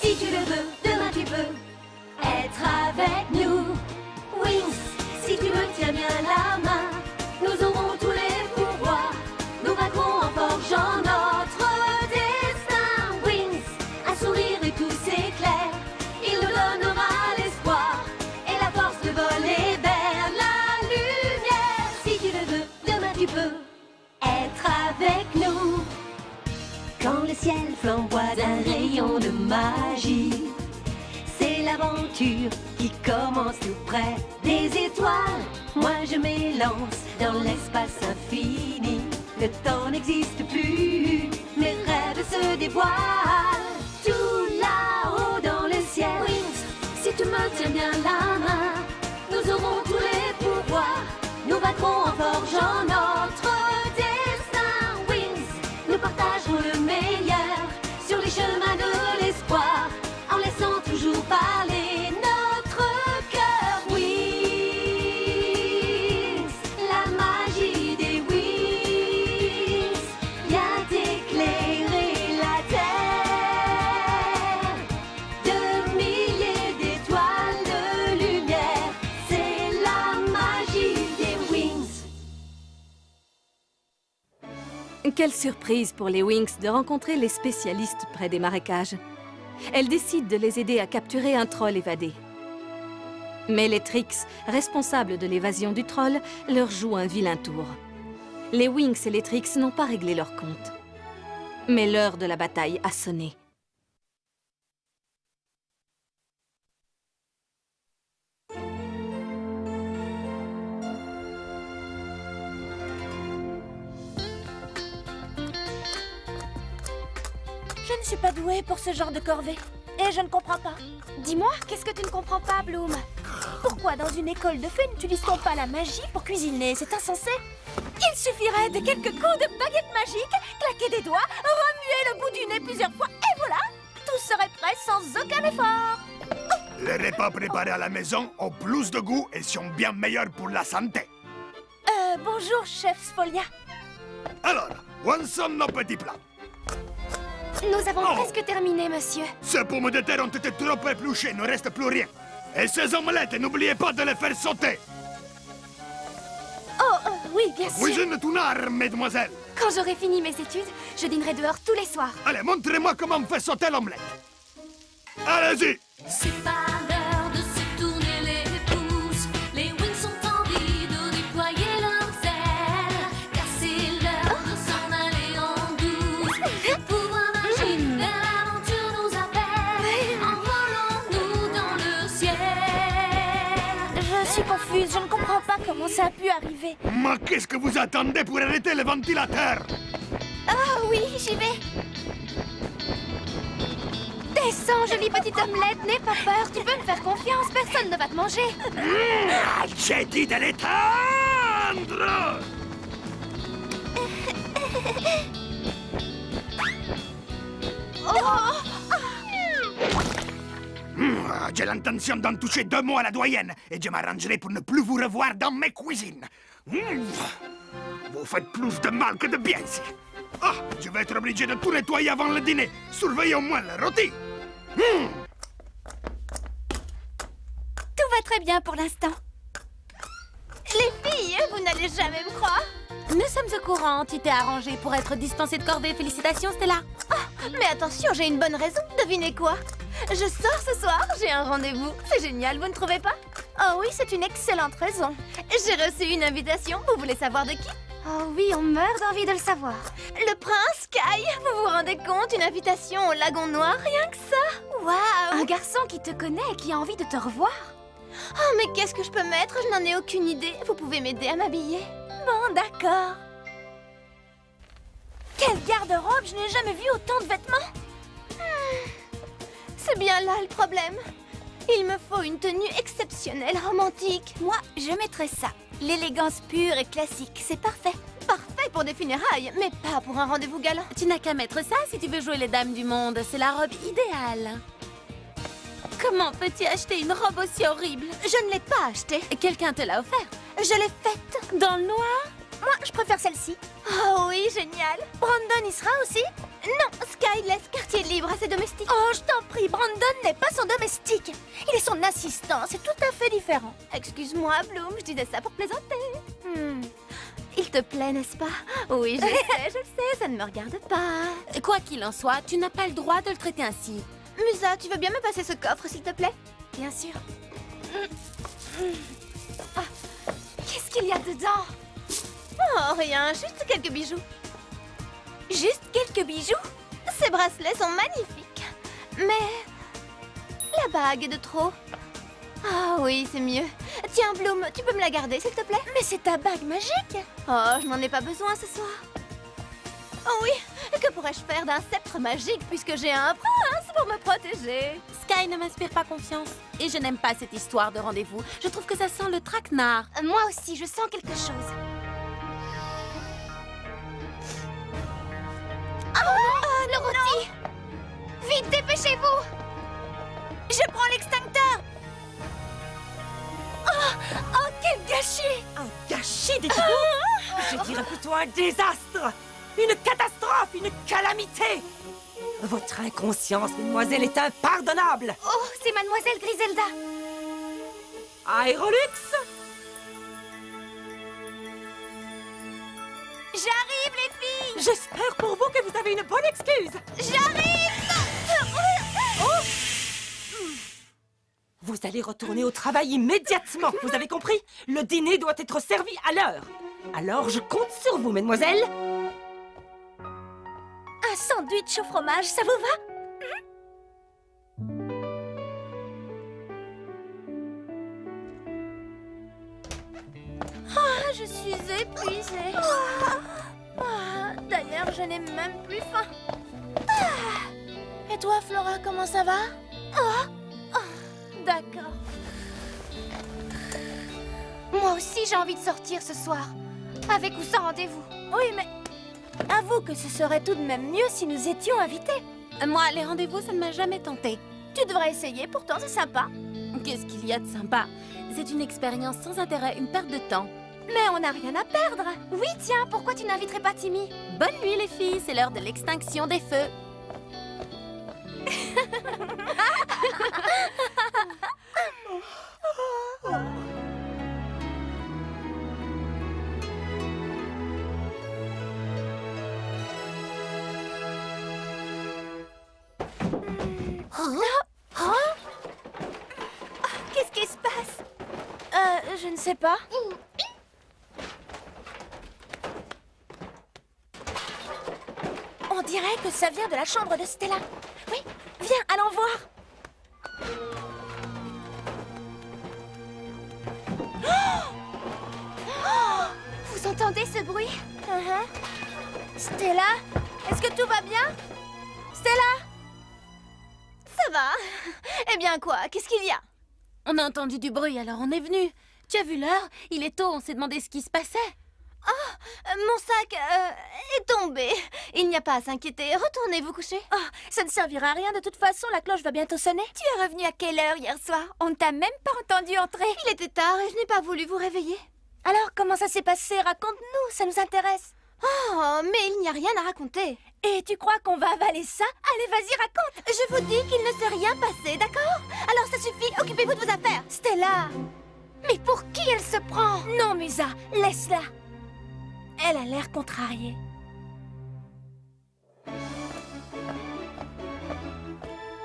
Si tu le veux, demain tu peux être avec nous. Wings, si tu me tiens bien la main, nous aurons tous les pouvoirs. Nous vaincrons en forgeant notre destin. Wings, un sourire et tout s'éclaire. Il nous donnera l'espoir et la force de voler vers la lumière. Si tu le veux, demain tu peux être avec nous. Quand le ciel flamboie d'un rayon de magie, c'est l'aventure qui commence tout près des étoiles. Moi je m'élance dans l'espace infini. Le temps n'existe plus, mes rêves se dévoilent. Tout là-haut dans le ciel. Wings, si tu me tiens bien la main, nous aurons tous les pouvoirs. Nous vaincrons en forgeant notre destin. Wings, nous partagerons le meilleur sur les chemins de l'espoir, en laissant toujours parler notre cœur. Wings, la magie des wings vient éclairer la terre. De milliers d'étoiles de lumière, c'est la magie des wings. Quelle surprise pour les Wings de rencontrer les spécialistes près des marécages. Elle décide de les aider à capturer un troll évadé. Mais les Trix, responsables de l'évasion du troll, leur jouent un vilain tour. Les Wings et les Trix n'ont pas réglé leur compte. Mais l'heure de la bataille a sonné. Je ne suis pas douée pour ce genre de corvée. Et je ne comprends pas. Dis-moi, qu'est-ce que tu ne comprends pas, Bloom? Pourquoi dans une école de fées n'utilise-t-on pas la magie pour cuisiner? C'est insensé. Il suffirait de quelques coups de baguette magique, claquer des doigts, remuer le bout du nez plusieurs fois, et voilà! Tout serait prêt sans aucun effort. Les repas préparés à la maison ont plus de goût et sont bien meilleurs pour la santé. Bonjour, chef Sfolia. Alors, où sont nos petits plats? Nous avons presque terminé, monsieur. Ces pommes de terre ont été trop épluchées, il ne reste plus rien. Et ces omelettes, n'oubliez pas de les faire sauter. Oui, bien sûr. Cuisine ton art, mesdemoiselles. Quand j'aurai fini mes études, je dînerai dehors tous les soirs. Allez, montrez-moi comment on fait sauter l'omelette. Allez-y. C'est pas l'heure de se tourner les pouces. Les wings sont en vie de déployer leurs ailes, car c'est l'heure de s'en aller en douce. Pouvoir magique vers l'aventure nous appelle. Envolons-nous dans le ciel. Je suis confuse, je ne comprends pas comment ça a pu arriver. Mais qu'est-ce que vous attendez pour arrêter le ventilateur? Ah oui, j'y vais. Descends, jolie petite omelette, n'aie pas peur, tu peux me faire confiance, personne ne va te manger. J'ai dit de l'étendre. J'ai l'intention d'en toucher 2 mots à la doyenne et je m'arrangerai pour ne plus vous revoir dans mes cuisines. Vous faites plus de mal que de bien ici. Ah, je vais être obligé de tout nettoyer avant le dîner. Surveillez au moins le rôti. Tout va très bien pour l'instant. Les filles, vous n'allez jamais me croire. Nous sommes au courant, tu t'es arrangée pour être dispensée de corvée. Félicitations, Stella. Mais attention, j'ai une bonne raison. Devinez quoi? Je sors ce soir, j'ai un rendez-vous. C'est génial, vous ne trouvez pas? Oh oui, c'est une excellente raison. J'ai reçu une invitation, vous voulez savoir de qui? Oh oui, on meurt d'envie de le savoir. Le prince Kai, vous vous rendez compte? Une invitation au Lagon Noir, rien que ça. Waouh! Un garçon qui te connaît et qui a envie de te revoir. Oh, mais qu'est-ce que je peux mettre? Je n'en ai aucune idée. Vous pouvez m'aider à m'habiller? Bon, d'accord. Quelle garde-robe! Je n'ai jamais vu autant de vêtements. C'est bien là le problème. Il me faut une tenue exceptionnelle, romantique. Moi, je mettrais ça. L'élégance pure et classique, c'est parfait. Parfait pour des funérailles, mais pas pour un rendez-vous galant. Tu n'as qu'à mettre ça si tu veux jouer les dames du monde. C'est la robe idéale. Comment peux-tu acheter une robe aussi horrible? Je ne l'ai pas achetée. Quelqu'un te l'a offert. Je l'ai faite. Dans le noir? Moi, je préfère celle-ci. Oh oui, génial. Brandon y sera aussi? Non, Sky laisse quartier libre à ses domestiques. Oh, je t'en prie, Brandon n'est pas son domestique. Il est son assistant, c'est tout à fait différent. Excuse-moi, Bloom, je disais ça pour plaisanter. Il te plaît, n'est-ce pas? Oui, je sais, ça ne me regarde pas. Quoi qu'il en soit, tu n'as pas le droit de le traiter ainsi. Musa, tu veux bien me passer ce coffre, s'il te plaît? Bien sûr. Ah, qu'est-ce qu'il y a dedans? Oh, rien, juste quelques bijoux. Juste quelques bijoux? Ces bracelets sont magnifiques. Mais la bague est de trop. Ah oui, c'est mieux. Tiens, Bloom, tu peux me la garder, s'il te plaît? Mais c'est ta bague magique. Oh, je n'en ai pas besoin ce soir. Oh oui, que pourrais-je faire d'un sceptre magique puisque j'ai un prince pour me protéger? Sky ne m'inspire pas confiance. Et je n'aime pas cette histoire de rendez-vous. Je trouve que ça sent le traquenard. Moi aussi, je sens quelque chose. Oh, le rôti! Vite, dépêchez-vous! Je prends l'extincteur! Oh, quel gâchis! Un gâchis, dites-vous? Je dirais plutôt un désastre! Une catastrophe, une calamité! Votre inconscience, mademoiselle, est impardonnable! Oh, c'est mademoiselle Griselda! Aérolux! J'arrive, les filles! J'espère pour vous que vous avez une bonne excuse! J'arrive! Vous allez retourner au travail immédiatement, vous avez compris? Le dîner doit être servi à l'heure. Alors je compte sur vous, mademoiselle. Un sandwich au fromage, ça vous va? Ah, je suis épuisée. D'ailleurs, je n'ai même plus faim. Et toi, Flora, comment ça va? D'accord. Moi aussi, j'ai envie de sortir ce soir. Avec ou sans rendez-vous. Oui, mais avoue que ce serait tout de même mieux si nous étions invités. Moi, les rendez-vous, ça ne m'a jamais tenté. Tu devrais essayer, pourtant c'est sympa. Qu'est-ce qu'il y a de sympa? C'est une expérience sans intérêt, une perte de temps. Mais on n'a rien à perdre. Oui, tiens, pourquoi tu n'inviterais pas Timmy? Bonne nuit, les filles, c'est l'heure de l'extinction des feux. Qu'est-ce qui se passe? Je ne sais pas. On dirait que ça vient de la chambre de Stella. Oui, viens, allons voir. Vous entendez ce bruit? Stella, est-ce que tout va bien? Stella? Ça va. Eh bien quoi? Qu'est-ce qu'il y a? On a entendu du bruit, alors on est venu. Tu as vu l'heure? Il est tôt, on s'est demandé ce qui se passait. Mon sac est tombé. Il n'y a pas à s'inquiéter. Retournez vous coucher. Oh, ça ne servira à rien. De toute façon, la cloche va bientôt sonner. Tu es revenu à quelle heure hier soir? On ne t'a même pas entendu entrer. Il était tard et je n'ai pas voulu vous réveiller. Alors, comment ça s'est passé? Raconte-nous, ça nous intéresse. Oh, mais il n'y a rien à raconter. Et tu crois qu'on va avaler ça? Allez, vas-y, raconte. Je vous dis qu'il ne s'est rien passé, d'accord? Alors ça suffit, occupez-vous de vos affaires. Stella! Mais pour qui elle se prend? Non, Musa, laisse-la. Elle a l'air contrariée.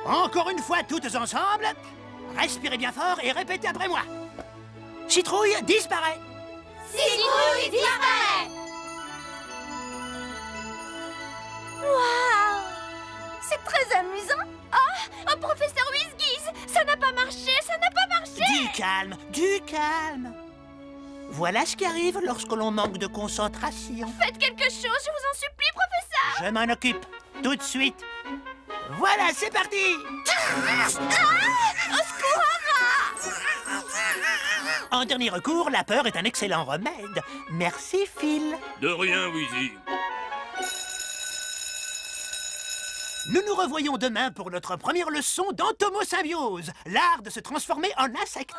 Encore une fois, toutes ensemble, respirez bien fort et répétez après moi. Citrouille disparaît. Citrouille disparaît! Waouh! C'est très amusant. Oh, professeur Whizgiz, ça n'a pas marché, ça n'a pas marché. Du calme, du calme. Voilà ce qui arrive lorsque l'on manque de concentration. Faites quelque chose, je vous en supplie, professeur. Je m'en occupe, tout de suite. Voilà, c'est parti. Au secours! En dernier recours, la peur est un excellent remède. Merci, Phil. De rien, Wheezy. Nous nous revoyons demain pour notre première leçon d'entomosymbiose, l'art de se transformer en insecte.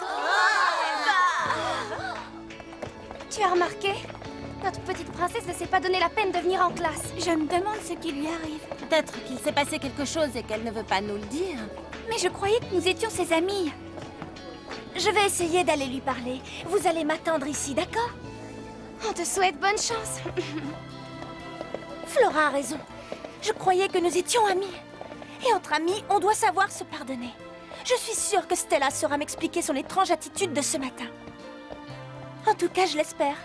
Tu as remarqué? Notre petite princesse ne s'est pas donné la peine de venir en classe. Je me demande ce qui lui arrive. Peut-être qu'il s'est passé quelque chose et qu'elle ne veut pas nous le dire. Mais je croyais que nous étions ses amis. Je vais essayer d'aller lui parler. Vous allez m'attendre ici, d'accord? On te souhaite bonne chance. Flora a raison. Je croyais que nous étions amis. Et entre amis, on doit savoir se pardonner. Je suis sûre que Stella saura m'expliquer son étrange attitude de ce matin. En tout cas, je l'espère.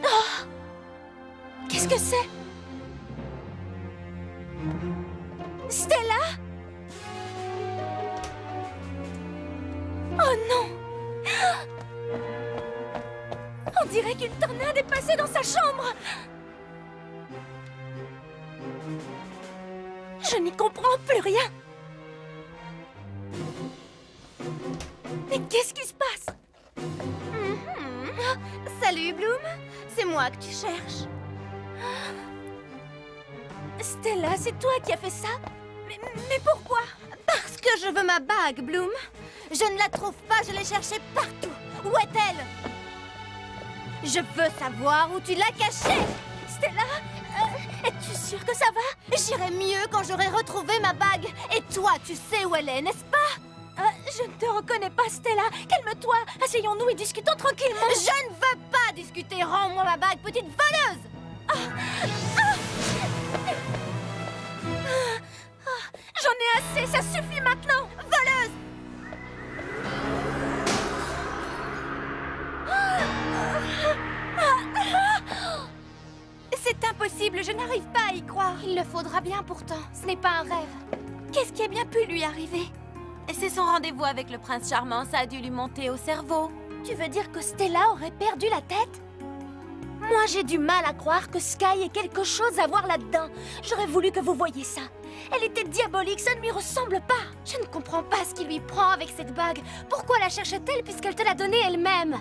Oh! Qu'est-ce que c'est? Stella? Oh non! On dirait qu'une tornade est passée dans sa chambre! Je n'y comprends plus rien! Mais qu'est-ce qui se passe? Salut, Bloom. C'est moi que tu cherches. Stella, c'est toi qui as fait ça? Mais pourquoi? Parce que je veux ma bague, Bloom. Je ne la trouve pas, je l'ai cherchée partout. Où est-elle? Je veux savoir où tu l'as cachée. Stella, es-tu sûre que ça va? J'irai mieux quand j'aurai retrouvé ma bague. Et toi, tu sais où elle est, n'est-ce pas? Je ne te reconnais pas, Stella. Calme-toi. Asseyons-nous et discutons tranquillement. Je ne veux pas discuter. Rends-moi ma bague, petite voleuse. J'en ai assez, ça suffit maintenant. Voleuse! C'est impossible, je n'arrive pas à y croire. Il le faudra bien pourtant. Ce n'est pas un rêve. Qu'est-ce qui a bien pu lui arriver? Et c'est son rendez-vous avec le prince charmant, ça a dû lui monter au cerveau. Tu veux dire que Stella aurait perdu la tête? Moi, j'ai du mal à croire que Sky ait quelque chose à voir là-dedans. J'aurais voulu que vous voyiez ça. Elle était diabolique, ça ne lui ressemble pas. Je ne comprends pas ce qui lui prend avec cette bague. Pourquoi la cherche-t-elle puisqu'elle te l'a donnée elle-même?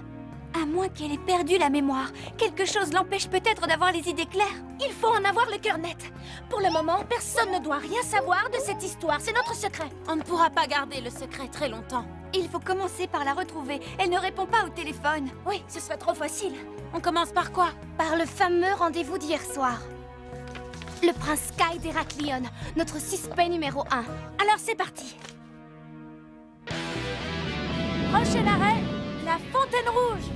À moins qu'elle ait perdu la mémoire. Quelque chose l'empêche peut-être d'avoir les idées claires. Il faut en avoir le cœur net. Pour le moment, personne ne doit rien savoir de cette histoire. C'est notre secret. On ne pourra pas garder le secret très longtemps. Il faut commencer par la retrouver. Elle ne répond pas au téléphone. Oui, ce serait trop facile. On commence par quoi? Par le fameux rendez-vous d'hier soir. Le prince Sky d'Héraklion, notre suspect numéro 1. Alors c'est parti. Prochain arrêt, la Fontaine Rouge.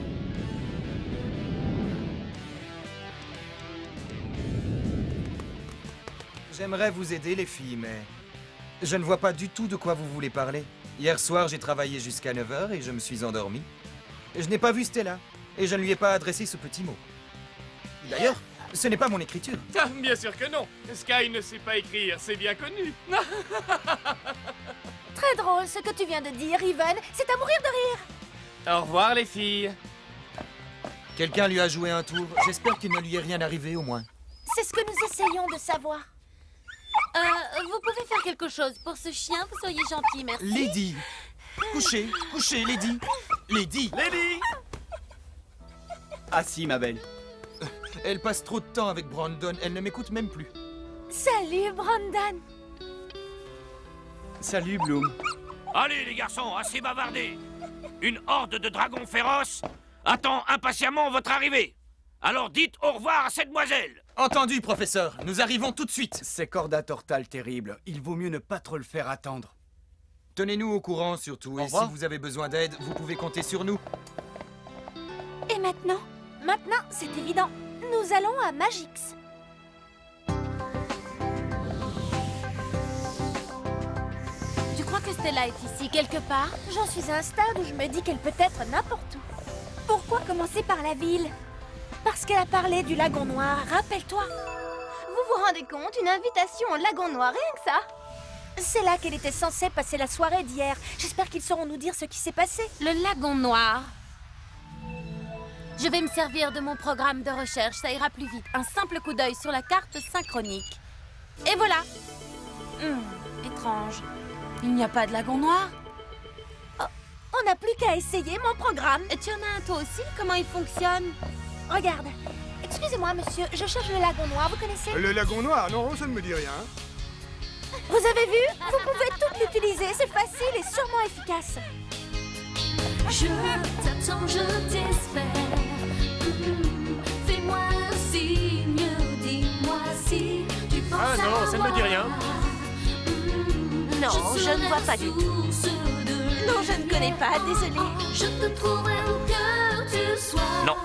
J'aimerais vous aider, les filles, mais je ne vois pas du tout de quoi vous voulez parler. Hier soir, j'ai travaillé jusqu'à 9h et je me suis endormi. Je n'ai pas vu Stella, et je ne lui ai pas adressé ce petit mot. D'ailleurs, ce n'est pas mon écriture. Ah, bien sûr que non. Sky ne sait pas écrire, c'est bien connu. Très drôle ce que tu viens de dire, Even. C'est à mourir de rire. Au revoir, les filles. Quelqu'un lui a joué un tour. J'espère qu'il ne lui est rien arrivé, au moins. C'est ce que nous essayons de savoir. Vous pouvez faire quelque chose pour ce chien, vous soyez gentil, merci. Lady! Couchez, couchez, Lady! Lady! Lady! Assis, ma belle. Elle passe trop de temps avec Brandon, elle ne m'écoute même plus. Salut, Brandon. Salut, Bloom. Allez, les garçons, assez bavardés. Une horde de dragons féroces attend impatiemment votre arrivée. Alors dites au revoir à cette demoiselle. Entendu, professeur. Nous arrivons tout de suite. C'est Corda Tortal terrible. Il vaut mieux ne pas trop le faire attendre. Tenez-nous au courant, surtout. Et si vous avez besoin d'aide, vous pouvez compter sur nous. Et maintenant? Maintenant, c'est évident. Nous allons à Magix. Tu crois que Stella est ici, quelque part? J'en suis à un stade où je me dis qu'elle peut être n'importe où. Pourquoi commencer par la ville? Parce qu'elle a parlé du lagon noir, rappelle-toi. Vous vous rendez compte? Une invitation au lagon noir, rien que ça? C'est là qu'elle était censée passer la soirée d'hier. J'espère qu'ils sauront nous dire ce qui s'est passé. Le lagon noir. Je vais me servir de mon programme de recherche, ça ira plus vite. Un simple coup d'œil sur la carte synchronique. Et voilà. Étrange. Il n'y a pas de lagon noir? Oh, on n'a plus qu'à essayer mon programme. Et tu en as un toi aussi? Comment il fonctionne? Regarde. Excusez-moi, monsieur, je cherche le lagon noir, vous connaissez? Le lagon noir? Non, ça ne me dit rien. Vous avez vu? Vous pouvez tout l'utiliser, c'est facile et sûrement efficace. Je t'attends, je t'espère. Fais-moi un signe, dis-moi si tu penses à moi. Ah non, ça ne me dit rien. Non, je ne vois pas du tout. Non, je ne connais pas, désolée. Je te trouverai où que tu sois. Non.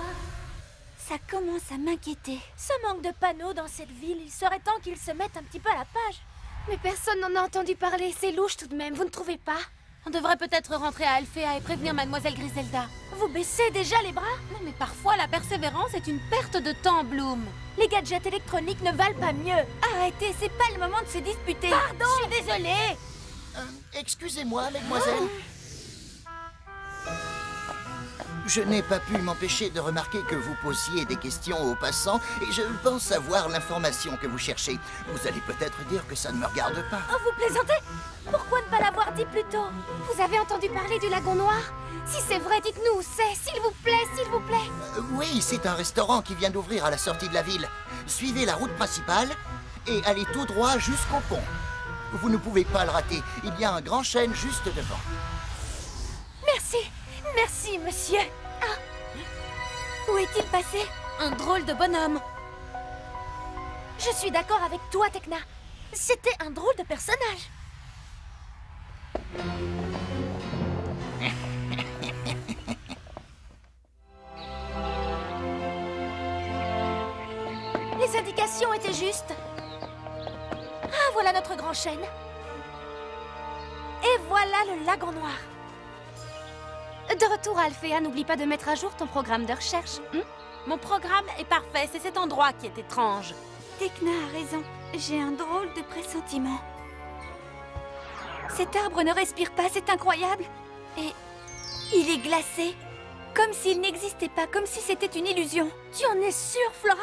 Ça commence à m'inquiéter. Ce manque de panneaux dans cette ville, il serait temps qu'ils se mettent un petit peu à la page. Mais personne n'en a entendu parler, c'est louche tout de même, vous ne trouvez pas? On devrait peut-être rentrer à Alphéa et prévenir Mademoiselle Griselda. Vous baissez déjà les bras? Non, mais parfois la persévérance est une perte de temps, Bloom. Les gadgets électroniques ne valent pas mieux. Arrêtez, c'est pas le moment de se disputer. Pardon! Je suis désolée. Excusez-moi, mademoiselle. Je n'ai pas pu m'empêcher de remarquer que vous posiez des questions aux passants et je pense savoir l'information que vous cherchez. Vous allez peut-être dire que ça ne me regarde pas. Oh, vous plaisantez? Pourquoi ne pas l'avoir dit plus tôt? Vous avez entendu parler du Lagon Noir? Si c'est vrai, dites-nous où c'est, s'il vous plaît, s'il vous plaît. Oui, c'est un restaurant qui vient d'ouvrir à la sortie de la ville. Suivez la route principale et allez tout droit jusqu'au pont. Vous ne pouvez pas le rater. Il y a un grand chêne juste devant. Merci. Merci, monsieur. Ah. Où est-il passé? Un drôle de bonhomme. Je suis d'accord avec toi, Tekna. C'était un drôle de personnage. Les indications étaient justes. Ah, voilà notre grand chêne. Et voilà le Lagon Noir. De retour à Alphéa, n'oublie pas de mettre à jour ton programme de recherche. Mon programme est parfait, c'est cet endroit qui est étrange. Tekna a raison. J'ai un drôle de pressentiment. Cet arbre ne respire pas, c'est incroyable. Et il est glacé. Comme s'il n'existait pas, comme si c'était une illusion. Tu en es sûre, Flora?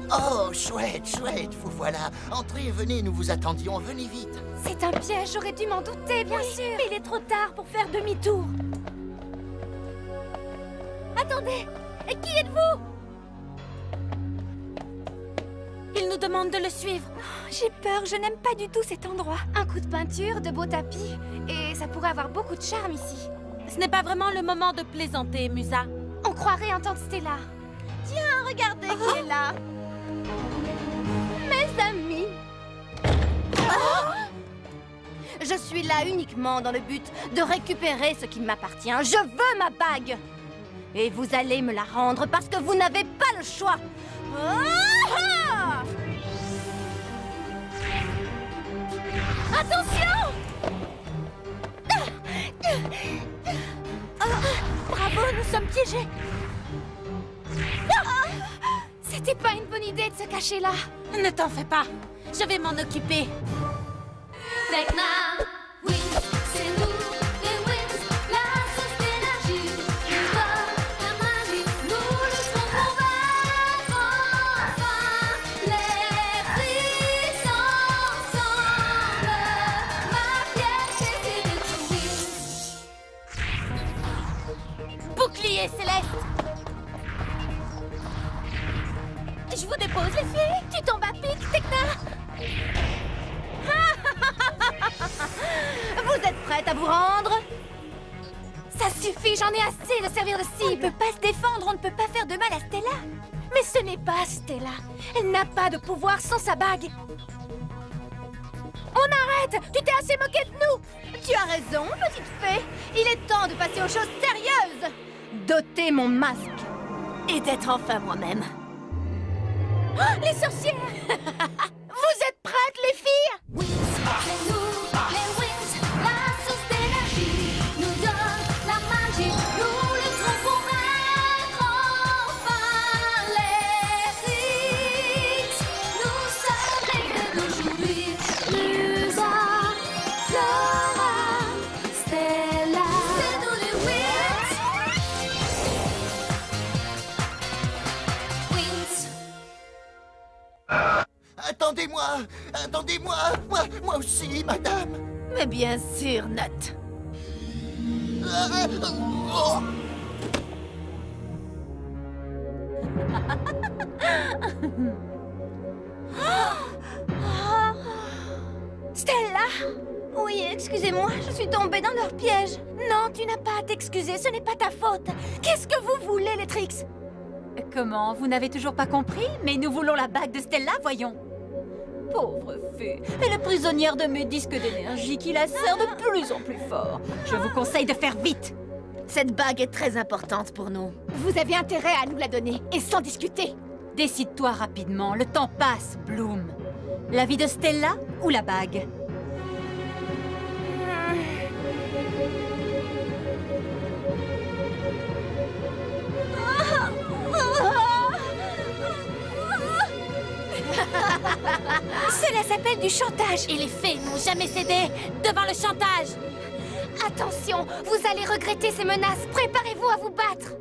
Oh, chouette, chouette, vous voilà. Entrez, venez, nous vous attendions, venez vite. C'est un piège, j'aurais dû m'en douter, bien sûr. Mais il est trop tard pour faire demi-tour. Attendez, et qui êtes-vous? Il nous demande de le suivre. J'ai peur, je n'aime pas du tout cet endroit. Un coup de peinture, de beaux tapis, et ça pourrait avoir beaucoup de charme ici. Ce n'est pas vraiment le moment de plaisanter, Musa. On croirait entendre Stella. Tiens, regardez qui est là. Mes amis. Je suis là uniquement dans le but de récupérer ce qui m'appartient. Je veux ma bague. Et vous allez me la rendre parce que vous n'avez pas le choix. Attention! Bravo, nous sommes piégés. C'était pas une bonne idée de se cacher là. Ne t'en fais pas. Je vais m'en occuper. Tekna, Wings, c'est nous, les Wings, la source d'énergie. Nous donne la magie, nous lutterons pour vaincre enfin les Trix ensemble. Ma fierté, c'est d'être Wings. Bouclier céleste. Je vous dépose, les filles. Tu tombes à pic, Tekna. Vous êtes prêtes à vous rendre? Ça suffit, j'en ai assez de servir de cible. On ne peut pas se défendre, on ne peut pas faire de mal à Stella. Mais ce n'est pas Stella. Elle n'a pas de pouvoir sans sa bague. On arrête! Tu t'es assez moqué de nous! Tu as raison, petite fée. Il est temps de passer aux choses sérieuses. Doter mon masque. Et d'être enfin moi-même. Oh, les sorcières! Vous êtes prêtes, les filles? C'est nous, les Wings, la source d'énergie. Nous donne la magie, nous lutterons pour vaincre enfin les Trix. Nous sommes les d'aujourd'hui. Musa, Flora, Stella. C'est nous les Wings. Wings. Attendez-moi, attendez-moi, moi aussi, madame. Mais bien sûr, Nat. Oh. Stella? Oui, excusez-moi, je suis tombée dans leur piège. Non, tu n'as pas à t'excuser, ce n'est pas ta faute. Qu'est-ce que vous voulez, les Trix? Comment? Vous n'avez toujours pas compris? Mais nous voulons la bague de Stella, voyons. Pauvre fée, elle est prisonnière de mes disques d'énergie qui la serrent de plus en plus fort. Je vous conseille de faire vite. Cette bague est très importante pour nous. Vous avez intérêt à nous la donner, et sans discuter. Décide-toi rapidement, le temps passe, Bloom. La vie de Stella ou la bague? Cela s'appelle du chantage. Et les fées n'ont jamais cédé devant le chantage. Attention, vous allez regretter ces menaces. Préparez-vous à vous battre.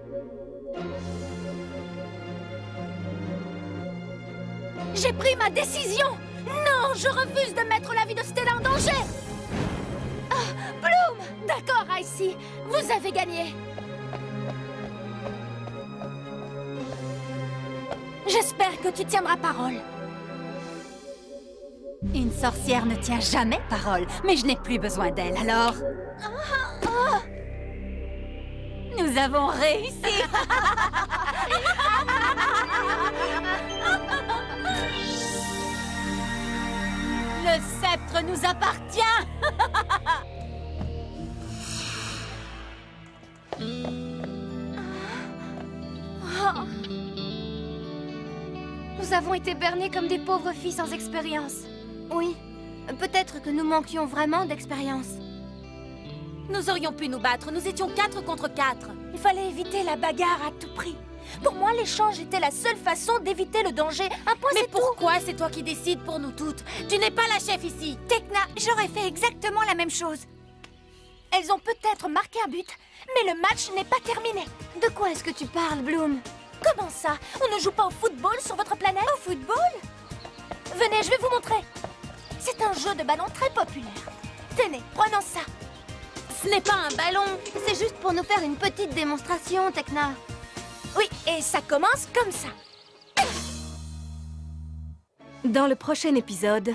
J'ai pris ma décision. Non, je refuse de mettre la vie de Stella en danger. Bloom! D'accord, Icy, vous avez gagné. J'espère que tu tiendras parole. Une sorcière ne tient jamais parole, mais je n'ai plus besoin d'elle, alors... Nous avons réussi. Le sceptre nous appartient. Nous avons été bernés comme des pauvres filles sans expérience. Oui, peut-être que nous manquions vraiment d'expérience. Nous aurions pu nous battre, nous étions 4 contre 4. Il fallait éviter la bagarre à tout prix. Pour moi, l'échange était la seule façon d'éviter le danger. Un point, mais pourquoi c'est toi qui décides pour nous toutes? Tu n'es pas la chef ici. Tekna, j'aurais fait exactement la même chose. Elles ont peut-être marqué un but, mais le match n'est pas terminé. De quoi est-ce que tu parles, Bloom? Comment ça? On ne joue pas au football sur votre planète? Au football? Venez, je vais vous montrer. C'est un jeu de ballon très populaire. Tenez, prenons ça. Ce n'est pas un ballon. C'est juste pour nous faire une petite démonstration, Tekna. Oui, et ça commence comme ça. Dans le prochain épisode,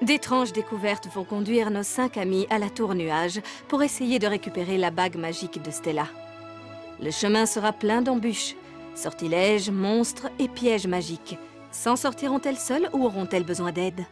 d'étranges découvertes vont conduire nos 5 amis à la Tour Nuage pour essayer de récupérer la bague magique de Stella. Le chemin sera plein d'embûches, sortilèges, monstres et pièges magiques. S'en sortiront-elles seules ou auront-elles besoin d'aide ?